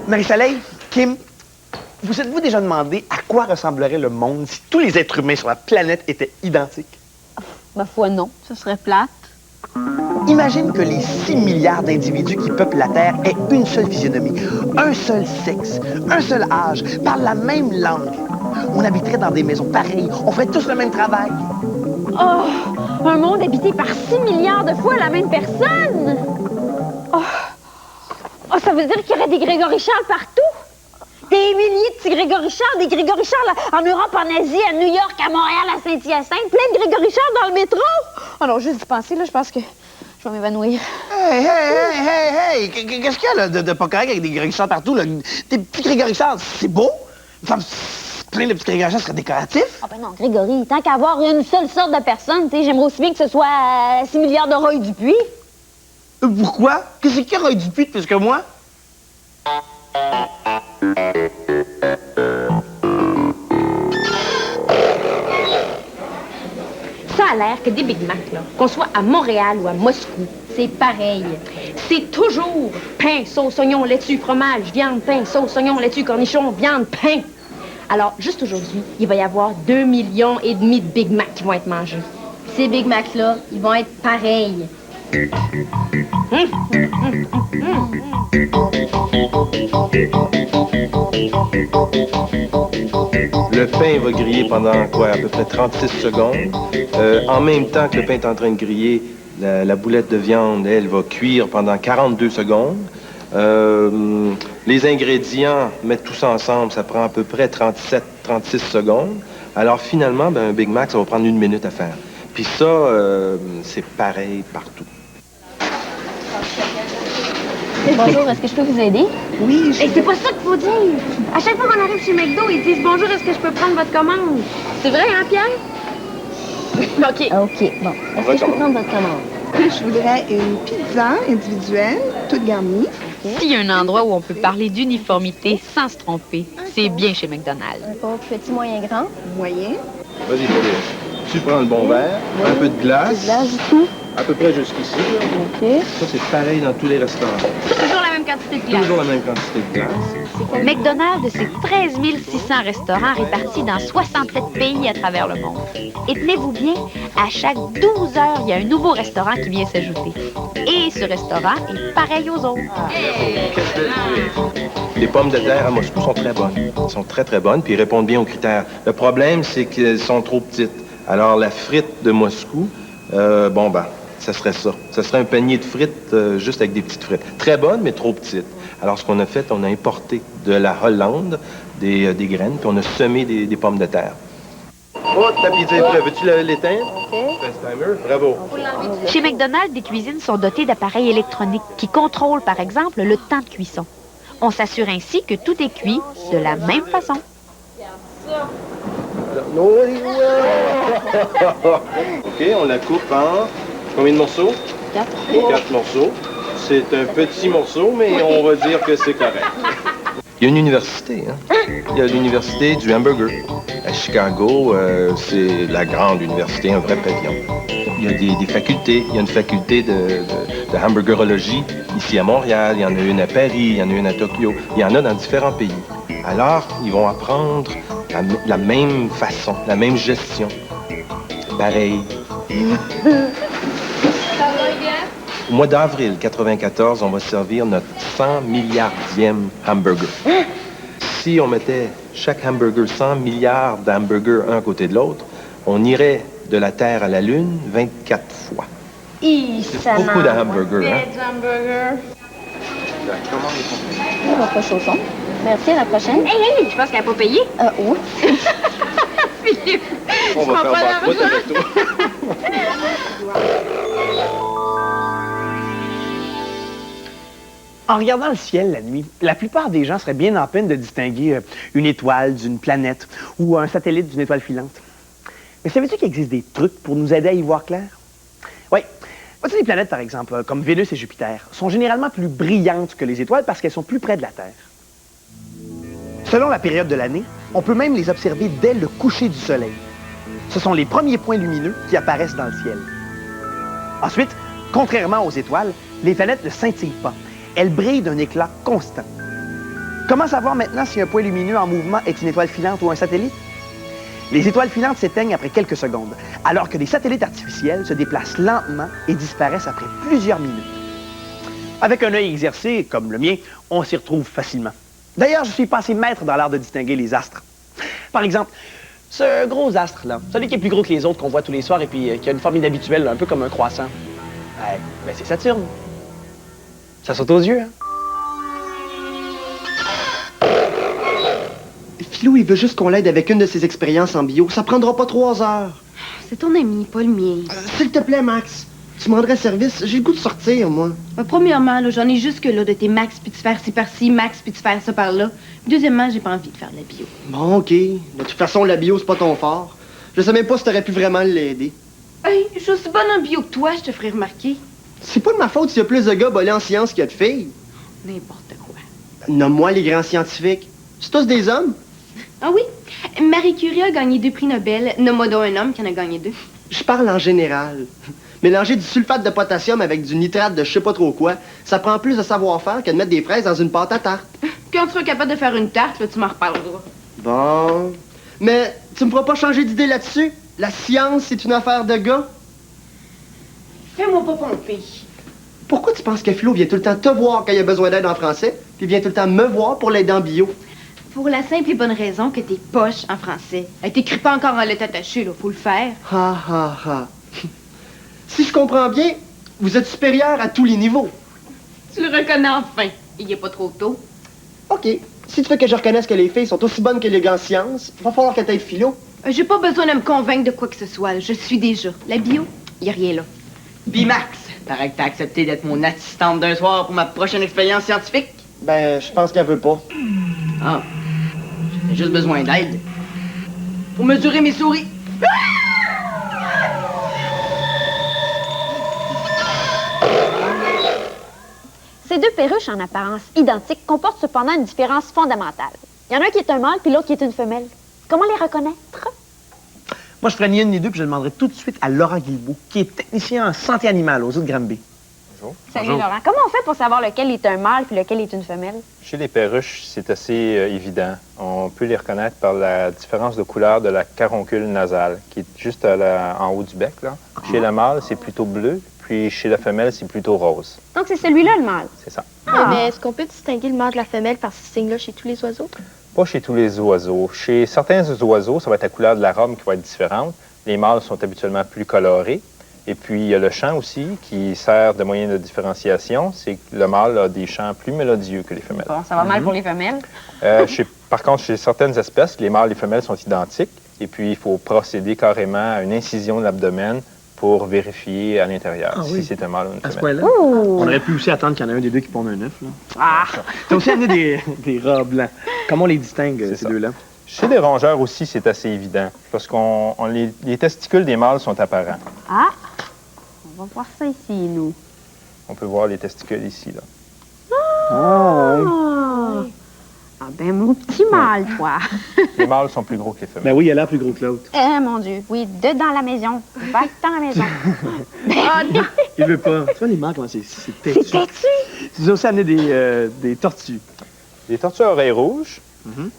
Marie-Soleil, Kim, vous êtes-vous déjà demandé à quoi ressemblerait le monde si tous les êtres humains sur la planète étaient identiques? Ma foi, non. Ce serait plate. Imagine que les 6 milliards d'individus qui peuplent la Terre aient une seule physionomie, un seul sexe, un seul âge, parlent la même langue. On habiterait dans des maisons pareilles, on ferait tous le même travail. Oh! Un monde habité par 6 milliards de fois la même personne! Oh! Oh, ça veut dire qu'il y aurait des Grégory Charles partout? Des milliers de petits Grégory Charles, des Grégory Charles en Europe, en Asie, à New York, à Montréal, à Saint-Hyacinthe, plein de Grégory Charles dans le métro! Oh non, juste d'y penser, là, je pense que je vais m'évanouir. Hey! Qu'est-ce qu'il y a là, de pas correct avec des Grégory Charles partout, là? Des petits Grégory Charles, c'est beau? Enfin, plein de petits Grégory Charles seraient décoratifs? Ah ben non, Grégory, tant qu'à avoir une seule sorte de personne, tu sais, j'aimerais aussi bien que ce soit 6 milliards de Roy Dupuis. Pourquoi? Qu'est-ce qu'il y a Roy Dupuis de plus que moi? Ça a l'air que des Big Mac, là, qu'on soit à Montréal ou à Moscou, c'est pareil. C'est toujours pain, sauce, oignon, laitue, fromage, viande, pain, sauce, oignon, laitue, cornichon, viande, pain. Alors, juste aujourd'hui, il va y avoir 2,5 millions de Big Mac qui vont être mangés. Ces Big Mac-là, ils vont être pareils. Le pain va griller pendant quoi? À peu près 36 secondes. En même temps que le pain est en train de griller, la boulette de viande, elle, va cuire pendant 42 secondes. Les ingrédients, mettre tout ça ensemble, ça prend à peu près 37-36 secondes. Alors finalement, ben, un Big Mac, ça va prendre 1 minute à faire. Puis ça, c'est pareil partout. Bonjour, est-ce que je peux vous aider? Oui, Et c'est pas ça qu'il faut dire. À chaque fois qu'on arrive chez McDo, ils disent « Bonjour, est-ce que je peux prendre votre commande? » C'est vrai, hein, Pierre? OK. OK, bon. Est-ce que je peux prendre votre commande? Je voudrais une pizza individuelle, toute garnie. S'il y a un endroit où on peut parler d'uniformité sans se tromper, c'est bien chez McDonald's. Un pot petit, moyen, grand. Moyen. Vas-y, Pauline. Tu prends le bon verre, un peu de glace, Là, du tout. à peu près jusqu'ici. Là. OK. Ça, c'est pareil dans tous les restaurants. Toujours la même quantité de glace. Toujours la même quantité de glace. McDonald's, c'est 13 600 restaurants répartis dans 67 pays à travers le monde. Et tenez-vous bien, à chaque 12 heures, il y a un nouveau restaurant qui vient s'ajouter. Et ce restaurant est pareil aux autres. Les pommes de terre à Moscou sont très bonnes. Elles sont très, très bonnes, puis ils répondent bien aux critères. Le problème, c'est qu'elles sont trop petites. Alors, la frite de Moscou, ça serait ça. Ça serait un panier de frites juste avec des petites frites. Très bonnes, mais trop petites. Alors, ce qu'on a fait, on a importé de la Hollande des graines, puis on a semé des pommes de terre. Oh, ta pizza est prête. Veux-tu l'éteindre? OK. FaceTimer? Bravo. Chez McDonald's, des cuisines sont dotées d'appareils électroniques qui contrôlent, par exemple, le temps de cuisson. On s'assure ainsi que tout est cuit de la même façon. OK, on la coupe en combien de morceaux? 4. 4 morceaux. C'est un petit morceau, mais on va dire que c'est correct. Il y a une université, hein? Il y a l'université du hamburger. À Chicago, c'est la grande université, un vrai pavillon. Il y a des facultés. Il y a une faculté de hamburgerologie ici à Montréal. Il y en a une à Paris, il y en a une à Tokyo. Il y en a dans différents pays. Alors, ils vont apprendre la même façon, la même gestion. Pareil. Au mois d'avril 94, on va servir notre 100 milliardième hamburger. Si on mettait chaque hamburger 100 milliards d'hamburgers un à côté de l'autre, on irait de la Terre à la Lune 24 fois. C'est beaucoup de hamburgers, hein? Votre chausson. Merci, à la prochaine. Hey, je pense qu'elle n'a pas payé. Oui. Philippe, On va faire banqueroute avec toi. En regardant le ciel la nuit, la plupart des gens seraient bien en peine de distinguer une étoile d'une planète ou un satellite d'une étoile filante. Mais savais-tu qu'il existe des trucs pour nous aider à y voir clair? Oui. Vois-tu, les planètes, par exemple, comme Vénus et Jupiter, sont généralement plus brillantes que les étoiles parce qu'elles sont plus près de la Terre. Selon la période de l'année, on peut même les observer dès le coucher du soleil. Ce sont les premiers points lumineux qui apparaissent dans le ciel. Ensuite, contrairement aux étoiles, les planètes ne scintillent pas. Elles brillent d'un éclat constant. Comment savoir maintenant si un point lumineux en mouvement est une étoile filante ou un satellite? Les étoiles filantes s'éteignent après quelques secondes, alors que des satellites artificiels se déplacent lentement et disparaissent après plusieurs minutes. Avec un œil exercé, comme le mien, on s'y retrouve facilement. D'ailleurs, je suis passé maître dans l'art de distinguer les astres. Par exemple, ce gros astre-là, celui qui est plus gros que les autres qu'on voit tous les soirs et puis qui a une forme inhabituelle, un peu comme un croissant. Ben c'est Saturne. Ça saute aux yeux, hein? Philou, il veut juste qu'on l'aide avec une de ses expériences en bio. Ça prendra pas 3 heures. C'est ton ami, pas le mien. S'il te plaît, Max. Tu me rendrais service. J'ai le goût de sortir, moi. Premièrement, là, j'en ai jusque-là de tes max, puis de faire ci par-ci, max, puis de faire ça par-là. Deuxièmement, j'ai pas envie de faire de la bio. Bon, OK. De toute façon, la bio, c'est pas ton fort. Je sais même pas si t'aurais pu vraiment l'aider. Hey, je suis aussi bonne en bio que toi, je te ferai remarquer. C'est pas de ma faute s'il y a plus de gars bolés en sciences qu'il y a de filles. N'importe quoi. Nomme-moi les grands scientifiques. C'est tous des hommes? Ah oui? Marie Curie a gagné 2 prix Nobel. Nomme-moi donc un homme qui en a gagné 2. Je parle en général. Mélanger du sulfate de potassium avec du nitrate de je sais pas trop quoi, ça prend plus de savoir-faire que de mettre des fraises dans une pâte à tarte. Quand tu seras capable de faire une tarte, là, tu m'en reparleras. Bon. Mais tu me feras pas changer d'idée là-dessus? La science, c'est une affaire de gars? Fais-moi pas pomper. Pourquoi tu penses que Philo vient tout le temps te voir quand il a besoin d'aide en français, puis vient tout le temps me voir pour l'aider en bio? Pour la simple et bonne raison que t'es poche en français. T'écris pas encore en lettres attachées, là. Faut le faire. Ha ha ha. Si je comprends bien, vous êtes supérieur à tous les niveaux. Tu le reconnais enfin. Il est pas trop tôt. OK. Si tu veux que je reconnaisse que les filles sont aussi bonnes que les gars en sciences, va falloir que t'aies Philo. J'ai pas besoin de me convaincre de quoi que ce soit. Je suis déjà. La bio, y a rien là. Bimax, paraît que t'as accepté d'être mon assistante d'un soir pour ma prochaine expérience scientifique. Ben, je pense qu'elle veut pas. Ah, j'ai juste besoin d'aide. Pour mesurer mes souris. Ces deux perruches en apparence identiques comportent cependant une différence fondamentale. Il y en a un qui est un mâle puis l'autre qui est une femelle. Comment les reconnaître? Moi, je ferais ni une ni deux, puis je demanderais tout de suite à Laurent Guilbeault, qui est technicien en santé animale aux zoo de Granby. Bonjour. Salut Laurent. Comment on fait pour savoir lequel est un mâle puis lequel est une femelle? Chez les perruches, c'est assez évident. On peut les reconnaître par la différence de couleur de la caroncule nasale, qui est juste en haut du bec, là. Chez le mâle, c'est plutôt bleu, puis chez la femelle, c'est plutôt rose. Donc c'est celui-là le mâle. C'est ça. Mais est-ce qu'on peut distinguer le mâle de la femelle par ce signe-là chez tous les oiseaux? Pas chez tous les oiseaux. Chez certains oiseaux, ça va être la couleur de la robe qui va être différente. Les mâles sont habituellement plus colorés. Et puis, il y a le chant aussi, qui sert de moyen de différenciation. C'est que le mâle a des chants plus mélodieux que les femelles. Bon, ça va mal pour les femelles. Par contre, chez certaines espèces, les mâles et les femelles sont identiques. Et puis, il faut procéder carrément à une incision de l'abdomen pour vérifier à l'intérieur si c'est un mâle ou une femelle. À ce point-là, on aurait pu aussi attendre qu'il y en ait un des deux qui ponde un œuf. Ah! T'as aussi amené des rats blancs. Comment on les distingue, ces deux-là? Chez les rongeurs aussi, c'est assez évident, parce que les testicules des mâles sont apparents. Ah! On va voir ça ici, nous. On peut voir les testicules ici, là. Ah ben, mon petit mâle, toi. Les mâles sont plus gros que les femelles. Ben oui, il a l'air plus gros que l'autre. Mon Dieu. Oui, deux dans la maison. Va dans la maison. Il veut pas. Tu vois, les mâles, comment c'est têtu. C'est têtu. Tu nous as aussi amené des tortues. Les tortues à oreilles rouges,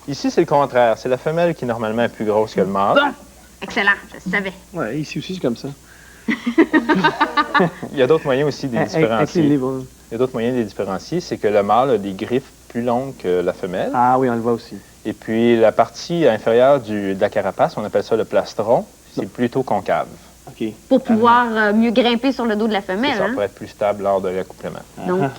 ici, c'est le contraire. C'est la femelle qui, normalement, est plus grosse que le mâle. Bon. Excellent. Je savais. Ouais, ici aussi, c'est comme ça. Il y a d'autres moyens aussi de les différencier. Il y a d'autres moyens de les différencier. C'est que le mâle a des griffes plus longues que la femelle. Ah oui, on le voit aussi. Et puis, la partie inférieure de la carapace, on appelle ça le plastron, c'est plutôt concave. OK. Pour pouvoir mieux grimper sur le dos de la femelle. Ça pour être plus stable lors de l'accouplement. Donc,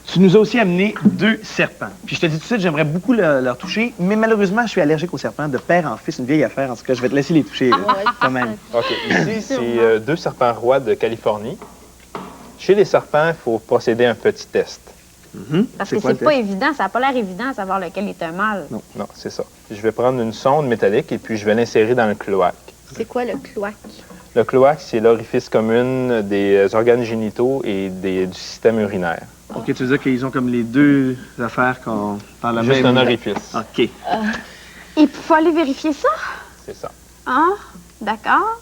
tu nous as aussi amené 2 serpents. Puis je te dis tout de suite, j'aimerais beaucoup leur toucher, mais malheureusement, je suis allergique aux serpents de père en fils, une vieille affaire. En tout cas, je vais te laisser les toucher quand même. OK. Ici, c'est 2 serpents rois de Californie. Chez les serpents, il faut procéder à un petit test. parce que c'est pas évident, ça n'a pas l'air évident de savoir lequel est un mâle. Non, c'est ça. Je vais prendre une sonde métallique et puis je vais l'insérer dans le cloaque. C'est quoi le cloaque? Le cloaque, c'est l'orifice commun des organes génitaux et du système urinaire. OK, tu veux dire qu'ils ont comme les deux affaires qu'on parle la même... Juste un orifice. OK. Et il faut aller vérifier ça? C'est ça. Ah, d'accord.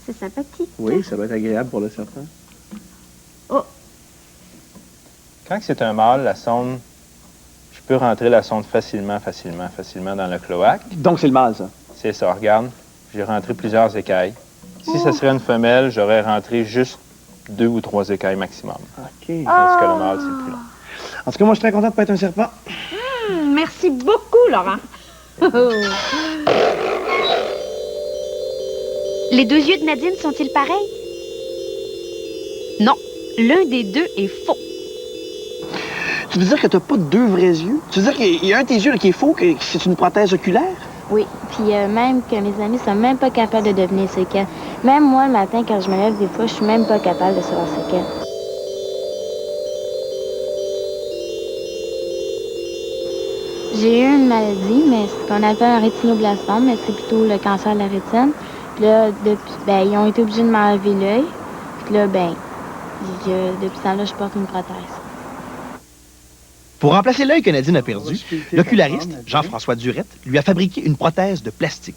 C'est sympathique. Oui, ça va être agréable pour le serpent. Quand c'est un mâle, la sonde, je peux rentrer la sonde facilement dans le cloaque. Donc, c'est le mâle, ça? C'est ça, regarde. J'ai rentré plusieurs écailles. Si ça serait une femelle, j'aurais rentré juste 2 ou 3 écailles maximum. OK. Parce que le mâle, c'est plus long. En tout cas, moi, je suis très content de ne pas être un serpent. Merci beaucoup, Laurent. Les deux yeux de Nadine sont-ils pareils? Non, l'un des deux est faux. Tu veux dire que t'as pas 2 vrais yeux? Tu veux dire qu'il y a un de tes yeux là, qui est faux, que c'est une prothèse oculaire? Oui, puis même que mes amis sont même pas capables de deviner c'est quel. Même moi, le matin, quand je me lève, des fois, je suis même pas capable de savoir c'est quel. J'ai eu une maladie, mais c'est ce qu'on appelle un rétinoblastome, mais c'est plutôt le cancer de la rétine. Puis là, ils ont été obligés de m'enlever l'œil. Puis là, depuis ce temps-là, je porte une prothèse. Pour remplacer l'œil que Nadine a perdu, l'oculariste, Jean-François Durette, lui a fabriqué une prothèse de plastique.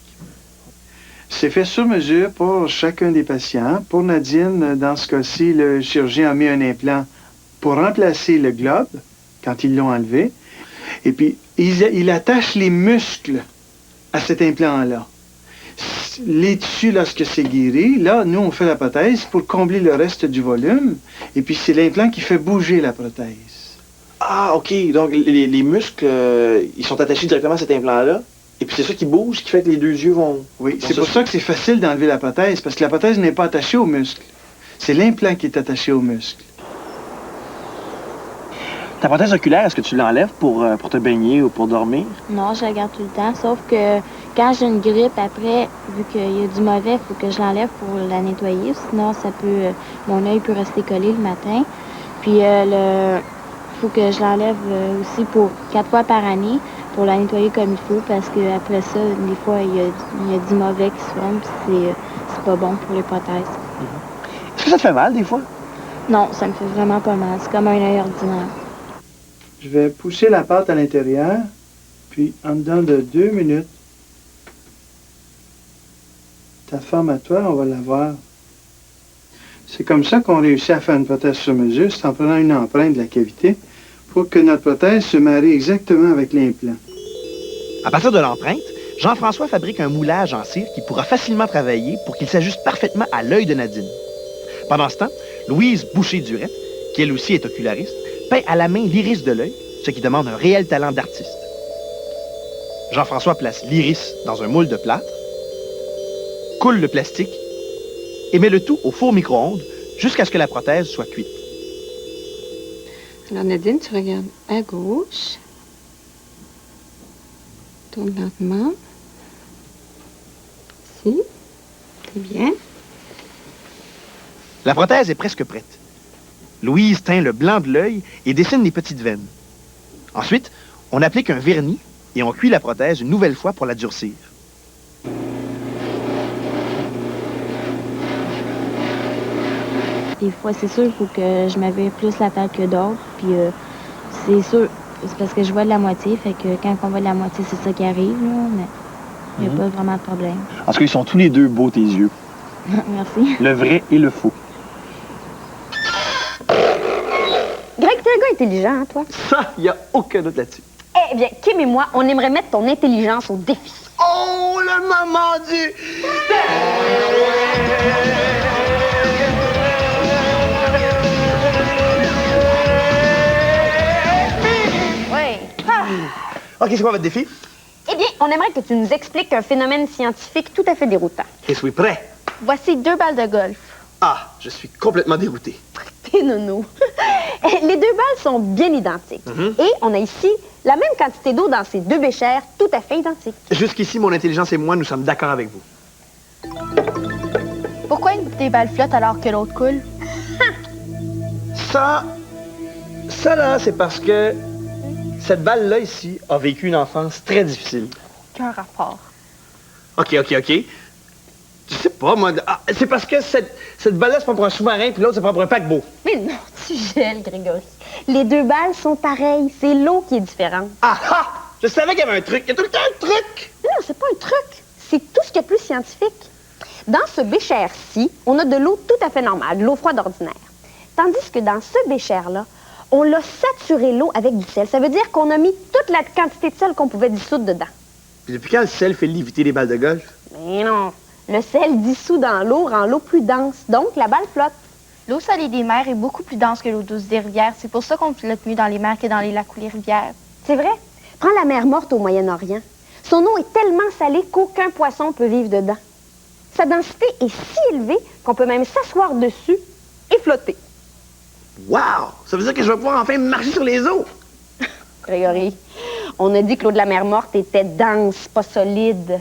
C'est fait sur mesure pour chacun des patients. Pour Nadine, dans ce cas-ci, le chirurgien a mis un implant pour remplacer le globe quand ils l'ont enlevé. Et puis, il attache les muscles à cet implant-là. Les tissus, lorsque c'est guéri, là, nous, on fait la prothèse pour combler le reste du volume. Et puis, c'est l'implant qui fait bouger la prothèse. Ah, OK. Donc, les muscles, ils sont attachés directement à cet implant-là. Et puis, c'est ça qui bouge, qui fait que les 2 yeux vont... Oui, c'est pour ça que c'est facile d'enlever la prothèse, parce que la prothèse n'est pas attachée aux muscles. C'est l'implant qui est attaché aux muscles. Ta prothèse oculaire, est-ce que tu l'enlèves pour te baigner ou pour dormir? Non, je la garde tout le temps, sauf que quand j'ai une grippe, après, vu qu'il y a du mauvais, il faut que je l'enlève pour la nettoyer. Sinon, mon œil peut rester collé le matin. Puis, faut que je l'enlève aussi pour 4 fois par année pour la nettoyer comme il faut, parce qu'après ça, des fois, il y a du mauvais qui se forme, puis c'est pas bon pour les prothèses. Est-ce que ça te fait mal, des fois? Non, ça me fait vraiment pas mal. C'est comme un œil ordinaire. Je vais pousser la pâte à l'intérieur, puis en dedans de 2 minutes, ta forme à toi, on va la voir. C'est comme ça qu'on réussit à faire une prothèse sur mesure, c'est en prenant une empreinte de la cavité pour que notre prothèse se marie exactement avec l'implant. À partir de l'empreinte, Jean-François fabrique un moulage en cire qui pourra facilement travailler pour qu'il s'ajuste parfaitement à l'œil de Nadine. Pendant ce temps, Louise Boucher-Durette, qui elle aussi est oculariste, peint à la main l'iris de l'œil, ce qui demande un réel talent d'artiste. Jean-François place l'iris dans un moule de plâtre, coule le plastique et met le tout au four micro-ondes jusqu'à ce que la prothèse soit cuite. Alors, Nadine, tu regardes à gauche. Tourne lentement. Ici. C'est bien. La prothèse est presque prête. Louise teint le blanc de l'œil et dessine les petites veines. Ensuite, on applique un vernis et on cuit la prothèse une nouvelle fois pour la durcir. Des fois, c'est sûr, il faut que je m'avais plus la tête que d'autres. Puis c'est sûr, c'est parce que je vois de la moitié. Fait que quand on voit de la moitié, c'est ça qui arrive, là. Mais il n'y a pas vraiment de problème. En tout cas, ils sont tous les 2 beaux, tes yeux. Merci. Le vrai et le faux. Greg, t'es un gars intelligent, hein, toi? Ça, il n'y a aucun doute là-dessus. Eh bien, Kim et moi, on aimerait mettre ton intelligence au défi. Oh, le moment du... OK, c'est quoi votre défi? Eh bien, on aimerait que tu nous expliques un phénomène scientifique tout à fait déroutant. Je suis prêt. Voici 2 balles de golf. Ah, je suis complètement dégoûté. T'es nono. Les 2 balles sont bien identiques. Et on a ici la même quantité d'eau dans ces 2 béchères tout à fait identiques. Jusqu'ici, mon intelligence et moi, nous sommes d'accord avec vous. Pourquoi une des balles flotte alors que l'autre coule? Ça là, c'est parce que cette balle-là ici a vécu une enfance très difficile. Qu'un rapport. OK. Je sais pas, moi. C'est parce que cette balle-là se prend pour un sous-marin, puis l'autre se prend pour un paquebot. Mais non, tu gèles, Grégory. Les 2 balles sont pareilles. C'est l'eau qui est différente. Ah! Je savais qu'il y avait un truc. Il y a tout le temps un truc! Non, c'est pas un truc. C'est tout ce qu'il y a de plus scientifique. Dans ce bécher-ci, on a de l'eau tout à fait normale, de l'eau froide ordinaire. Tandis que dans ce bécher-là, On l'a saturé l'eau avec du sel. Ça veut dire qu'on a mis toute la quantité de sel qu'on pouvait dissoudre dedans. Puis depuis quand le sel fait léviter les balles de golf? Mais non. Le sel dissous dans l'eau rend l'eau plus dense. Donc, la balle flotte. L'eau salée des mers est beaucoup plus dense que l'eau douce des rivières. C'est pour ça qu'on flotte mieux dans les mers que dans les lacs ou les rivières. C'est vrai. Prends la mer Morte au Moyen-Orient. Son eau est tellement salée qu'aucun poisson peut vivre dedans. Sa densité est si élevée qu'on peut même s'asseoir dessus et flotter. Wow! Ça veut dire que je vais pouvoir enfin marcher sur les eaux! Grégory, on a dit que l'eau de la mer Morte était dense, pas solide.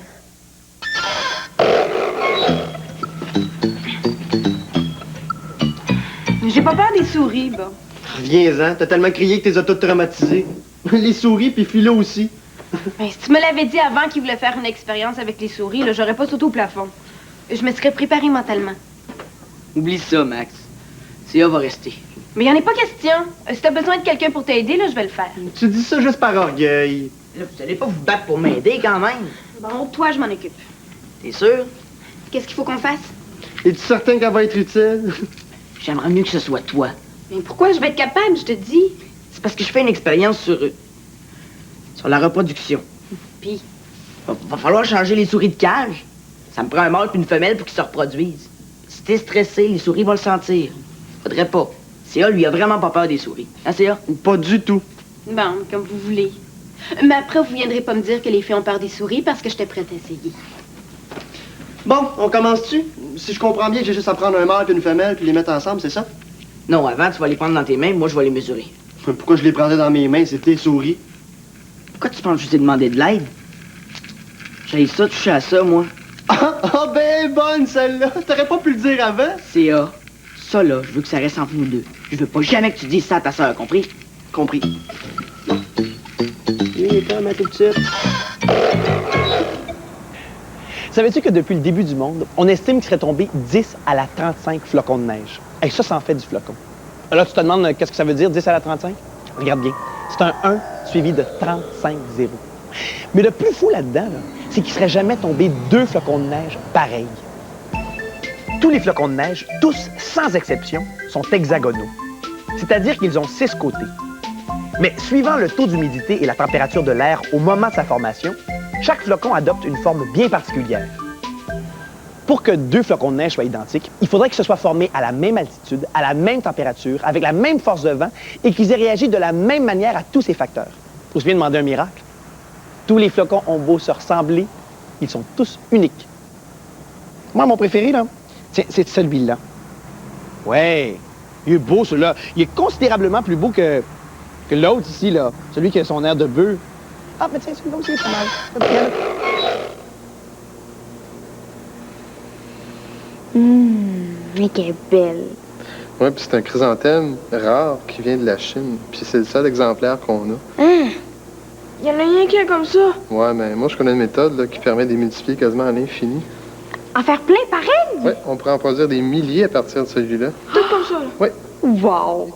J'ai pas peur des souris, bah. Reviens-en, t'as tellement crié que t'es toutes traumatisé. Les souris, puis Philo aussi. Ben, si tu me l'avais dit avant qu'il voulait faire une expérience avec les souris, là, j'aurais pas sauté au plafond. Je me serais préparée mentalement. Oublie ça, Max. CA va rester. Mais y en est pas question. Si t'as besoin de quelqu'un pour t'aider, là, je vais le faire. Tu dis ça juste par orgueil. Là, vous allez pas vous battre pour m'aider, quand même. Bon, toi, je m'en occupe. T'es sûr? Qu'est-ce qu'il faut qu'on fasse? Es-tu certain qu'elle va être utile? J'aimerais mieux que ce soit toi. Mais pourquoi je vais être capable, je te dis? C'est parce que je fais une expérience sur la reproduction. Puis? Va falloir changer les souris de cage. Ça me prend un mâle puis une femelle pour qu'ils se reproduisent. Si t'es stressé, les souris vont le sentir. Faudrait pas. CA, lui, a vraiment pas peur des souris. Hein, CA? Pas du tout. Bon, comme vous voulez. Mais après, vous viendrez pas me dire que les filles ont peur des souris parce que j'étais prête à essayer. Bon, on commence-tu? Si je comprends bien, j'ai juste à prendre un mâle et une femelle puis les mettre ensemble, c'est ça? Non, avant, tu vas les prendre dans tes mains, moi, je vais les mesurer. Pourquoi je les prendrais dans mes mains? C'est tes souris. Pourquoi tu penses que je t'ai demandé de l'aide? J'ai ça, toucher à ça, moi. Ah, ben bonne, celle-là! T'aurais pas pu le dire avant? CA, ça, là, je veux que ça reste entre nous deux. Je veux pas jamais que tu dises ça à ta sœur, compris? Compris. Il est comme un tout petit. Savais-tu que depuis le début du monde, on estime qu'il serait tombé 10 à la 35 flocons de neige? Et ça en fait du flocon. Alors, tu te demandes qu'est-ce que ça veut dire, 10 à la 35? Regarde bien. C'est un 1 suivi de 35 zéros. Mais le plus fou là-dedans, c'est qu'il ne serait jamais tombé 2 flocons de neige pareils. Tous les flocons de neige, tous sans exception, sont hexagonaux. C'est-à-dire qu'ils ont 6 côtés. Mais suivant le taux d'humidité et la température de l'air au moment de sa formation, chaque flocon adopte une forme bien particulière. Pour que 2 flocons de neige soient identiques, il faudrait que ce soit formé à la même altitude, à la même température, avec la même force de vent et qu'ils aient réagi de la même manière à tous ces facteurs. Faut bien demander un miracle. Tous les flocons ont beau se ressembler, ils sont tous uniques. Moi, mon préféré, là, c'est celui-là. Ouais, il est beau, celui-là. Il est considérablement plus beau que l'autre ici, là. Celui qui a son air de bœuf. Ah, mais tiens, celui-là aussi, c'est pas mal. Mais qu'elle est belle. Oui, puis c'est un chrysanthème rare qui vient de la Chine. Puis c'est le seul exemplaire qu'on a. Hein? Il y en a rien qu'un comme ça. Ouais, mais moi, je connais une méthode là, qui permet de les multiplier quasiment à l'infini. En faire plein, pareil? Oui, on pourrait en produire des milliers à partir de celui-là. Tout comme ça, là. Oui. Wow!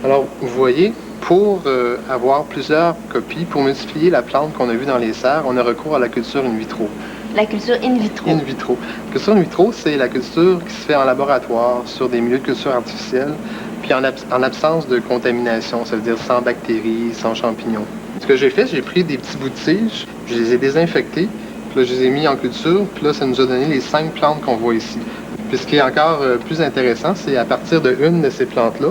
Alors, vous voyez, pour avoir plusieurs copies, pour multiplier la plante qu'on a vue dans les serres, on a recours à la culture in vitro. La culture in vitro. In vitro. La culture in vitro, c'est la culture qui se fait en laboratoire sur des milieux de culture artificielle, puis en absence de contamination, ça veut dire sans bactéries, sans champignons. Ce que j'ai fait, j'ai pris des petits bouts de tige, je les ai désinfectés, puis là, je les ai mis en culture, puis là, ça nous a donné les 5 plantes qu'on voit ici. Puis ce qui est encore plus intéressant, c'est à partir de une de ces plantes-là,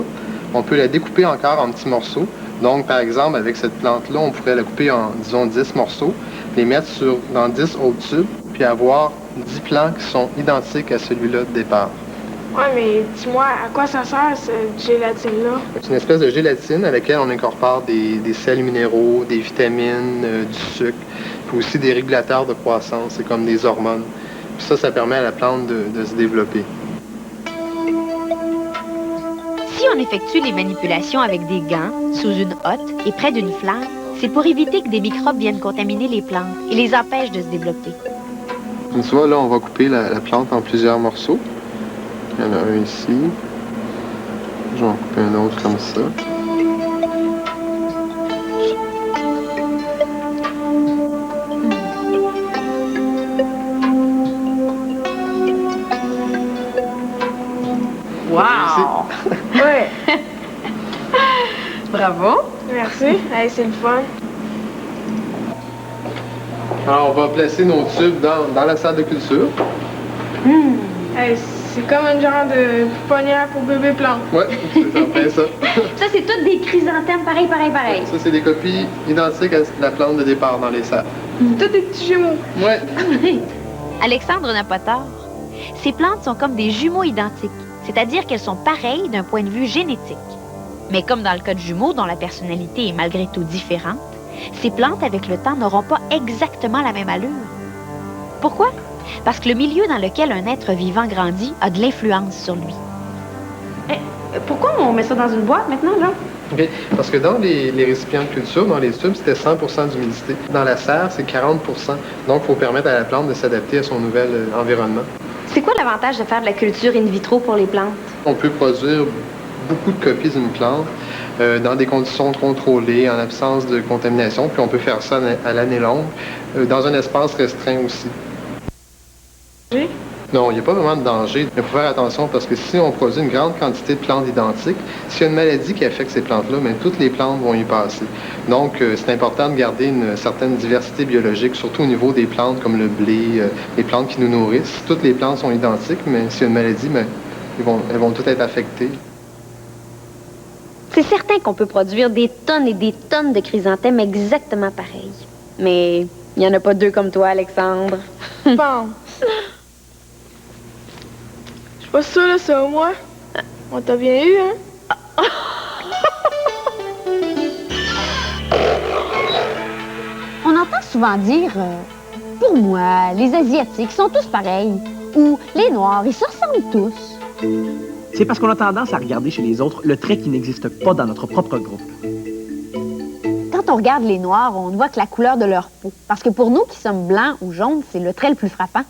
on peut la découper encore en petits morceaux. Donc, par exemple, avec cette plante-là, on pourrait la couper en, disons, 10 morceaux, les mettre dans 10 autres tubes, puis avoir 10 plants qui sont identiques à celui-là de départ. Ouais, mais dis-moi, à quoi ça sert, cette gélatine-là? C'est une espèce de gélatine à laquelle on incorpore des sels minéraux, des vitamines, du sucre, puis aussi des régulateurs de croissance, c'est comme des hormones. Puis ça permet à la plante de se développer. Si on effectue les manipulations avec des gants, sous une hotte et près d'une flamme, c'est pour éviter que des microbes viennent contaminer les plantes et les empêchent de se développer. Comme tu vois, là, on va couper la plante en plusieurs morceaux. Il y en a un ici. Je vais en couper un autre comme ça. Wow! Ouais, Bravo. Merci. Hey, c'est le fun. Alors, on va placer nos tubes dans la salle de culture. Hey, c'est comme un genre de pouponnière pour bébé plante. Ouais, c'est certain ça. Ça, c'est toutes des chrysanthèmes pareil. Ça, c'est des copies identiques à la plante de départ dans les salles. Tous des petits jumeaux. Ouais. Alexandre n'a pas tort. Ces plantes sont comme des jumeaux identiques, c'est-à-dire qu'elles sont pareilles d'un point de vue génétique. Mais comme dans le cas de jumeaux dont la personnalité est malgré tout différente, ces plantes, avec le temps, n'auront pas exactement la même allure. Pourquoi? Parce que le milieu dans lequel un être vivant grandit a de l'influence sur lui. Pourquoi on met ça dans une boîte maintenant, Jean? OK. Parce que dans les récipients de culture, dans les tubes, c'était 100% d'humidité. Dans la serre, c'est 40%. Donc, il faut permettre à la plante de s'adapter à son nouvel environnement. C'est quoi l'avantage de faire de la culture in vitro pour les plantes? On peut produire beaucoup de copies d'une plante dans des conditions contrôlées, en absence de contamination, puis on peut faire ça à l'année longue, dans un espace restreint aussi. Non, il n'y a pas vraiment de danger, mais il faut faire attention parce que si on produit une grande quantité de plantes identiques, s'il y a une maladie qui affecte ces plantes-là, bien, toutes les plantes vont y passer. Donc, c'est important de garder une certaine diversité biologique, surtout au niveau des plantes comme le blé, les plantes qui nous nourrissent. Toutes les plantes sont identiques, mais s'il y a une maladie, bien, elles vont toutes être affectées. C'est certain qu'on peut produire des tonnes et des tonnes de chrysanthèmes exactement pareils. Mais il n'y en a pas deux comme toi, Alexandre. Bon. Je suis pas sûre, là, c'est moi. On t'a bien eu, hein? On entend souvent dire pour moi, les Asiatiques sont tous pareils. Ou les Noirs, ils se ressemblent tous. C'est parce qu'on a tendance à regarder chez les autres le trait qui n'existe pas dans notre propre groupe. Quand on regarde les Noirs, on ne voit que la couleur de leur peau. Parce que pour nous qui sommes blancs ou jaunes, c'est le trait le plus frappant.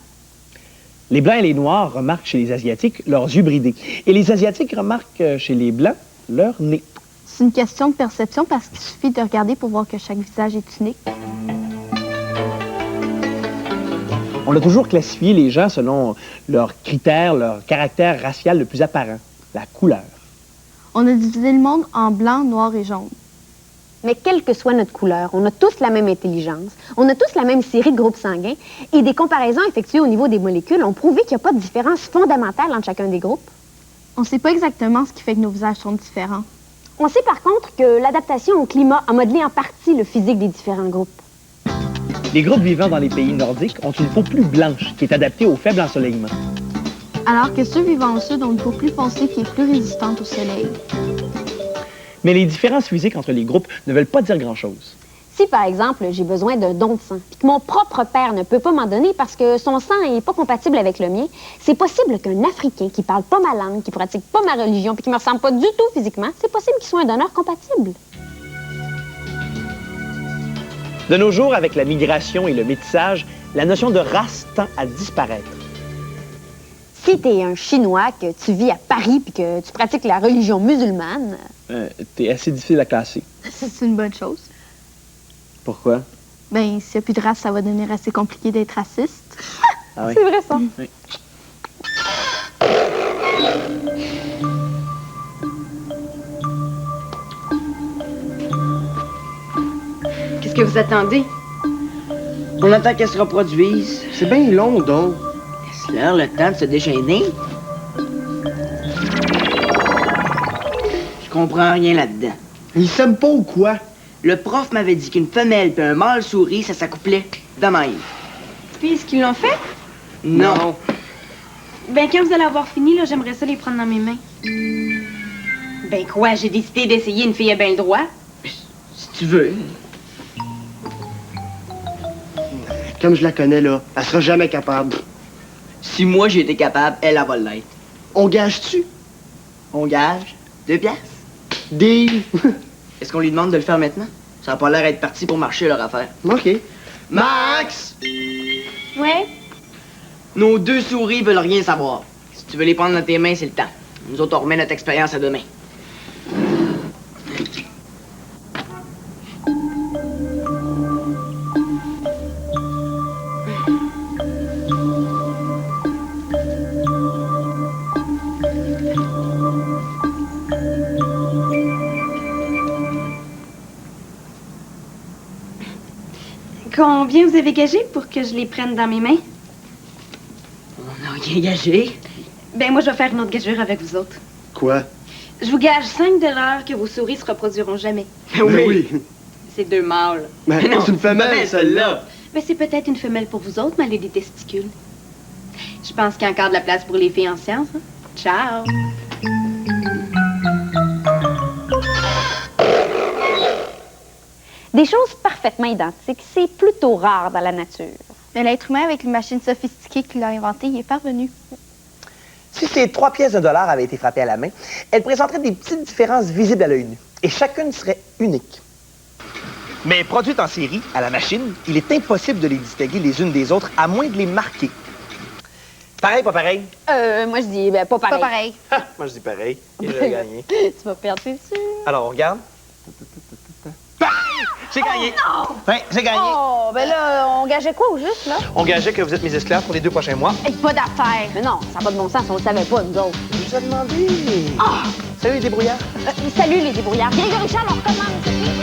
Les Blancs et les Noirs remarquent chez les Asiatiques leurs yeux bridés. Et les Asiatiques remarquent chez les Blancs leur nez. C'est une question de perception parce qu'il suffit de regarder pour voir que chaque visage est unique. On a toujours classifié les gens selon leurs critères, leur caractère racial le plus apparent, la couleur. On a divisé le monde en blanc, noir et jaune. Mais quelle que soit notre couleur, on a tous la même intelligence, on a tous la même série de groupes sanguins, et des comparaisons effectuées au niveau des molécules ont prouvé qu'il n'y a pas de différence fondamentale entre chacun des groupes. On ne sait pas exactement ce qui fait que nos visages sont différents. On sait par contre que l'adaptation au climat a modelé en partie le physique des différents groupes. Les groupes vivant dans les pays nordiques ont une peau plus blanche qui est adaptée au faible ensoleillement. Alors que ceux vivant au sud ont une peau plus foncée qui est plus résistante au soleil. Mais les différences physiques entre les groupes ne veulent pas dire grand-chose. Si, par exemple, j'ai besoin d'un don de sang, puis que mon propre père ne peut pas m'en donner parce que son sang n'est pas compatible avec le mien, c'est possible qu'un Africain qui parle pas ma langue, qui pratique pas ma religion, puis qui me ressemble pas du tout physiquement, c'est possible qu'il soit un donneur compatible. De nos jours, avec la migration et le métissage, la notion de race tend à disparaître. Si t'es un Chinois, que tu vis à Paris, puis que tu pratiques la religion musulmane... T'es assez difficile à classer. C'est une bonne chose. Pourquoi? Ben, s'il n'y a plus de race, ça va devenir assez compliqué d'être raciste. Ah oui. C'est vrai, ça. Oui. Qu'est-ce que vous attendez? On attend qu'elle se reproduise. C'est bien long, donc. Laisse-leur le temps de se déchaîner. Je comprends rien là-dedans. Ils s'aiment pas ou quoi? Le prof m'avait dit qu'une femelle et un mâle souris, ça s'accouplait de même. Puis, est-ce qu'ils l'ont fait? Non. Ben, quand vous allez avoir fini, là, j'aimerais ça les prendre dans mes mains. Ben quoi, j'ai décidé d'essayer, une fille a bien le droit. Si tu veux. Comme je la connais, là, elle sera jamais capable. Si moi j'ai été capable, elle va l'être. On gage-tu? On gage 2 piastres. Deal! Est-ce qu'on lui demande de le faire maintenant? Ça n'a pas l'air d'être parti pour marcher leur affaire. OK. Max! Ouais? Nos 2 souris veulent rien savoir. Si tu veux les prendre dans tes mains, c'est le temps. Nous autres, on remet notre expérience à demain. Combien vous avez gagé pour que je les prenne dans mes mains? On n'a rien gagé. Ben, moi, je vais faire une autre gageure avec vous autres. Quoi? Je vous gage 5 $ que vos souris se reproduiront jamais. Oui. C'est 2 mâles. Ben, c'est une femelle, celle-là. Ben, c'est peut-être une femelle pour vous autres, mais elle a des testicules. Je pense qu'il y a encore de la place pour les filles en sciences. Hein? Ciao! Des choses parfaitement identiques, c'est plutôt rare dans la nature. Mais l'être humain, avec une machine sophistiquée qu'il a inventée, il est parvenu. Si ces 3 pièces de $1 avaient été frappées à la main, elles présenteraient des petites différences visibles à l'œil nu, et chacune serait unique. Mais produites en série, à la machine, il est impossible de les distinguer les unes des autres, à moins de les marquer. Pareil, pas pareil? Moi, je dis, ben, pas pareil. Pas pareil. Moi, je dis pareil. Et j'ai gagné. Tu vas perdre, c'est sûr. Alors, on regarde. J'ai gagné. Oh, non! Oui, j'ai gagné. Oh, ben là, on gageait quoi au juste, là? On gageait que vous êtes mes esclaves pour les 2 prochains mois. Hey, pas d'affaires. Mais non, ça n'a pas de bon sens, on le savait pas, nous autres. Je vous ai demandé. Salut les débrouillards. Salut les débrouillards. Grégory Charles, on recommence.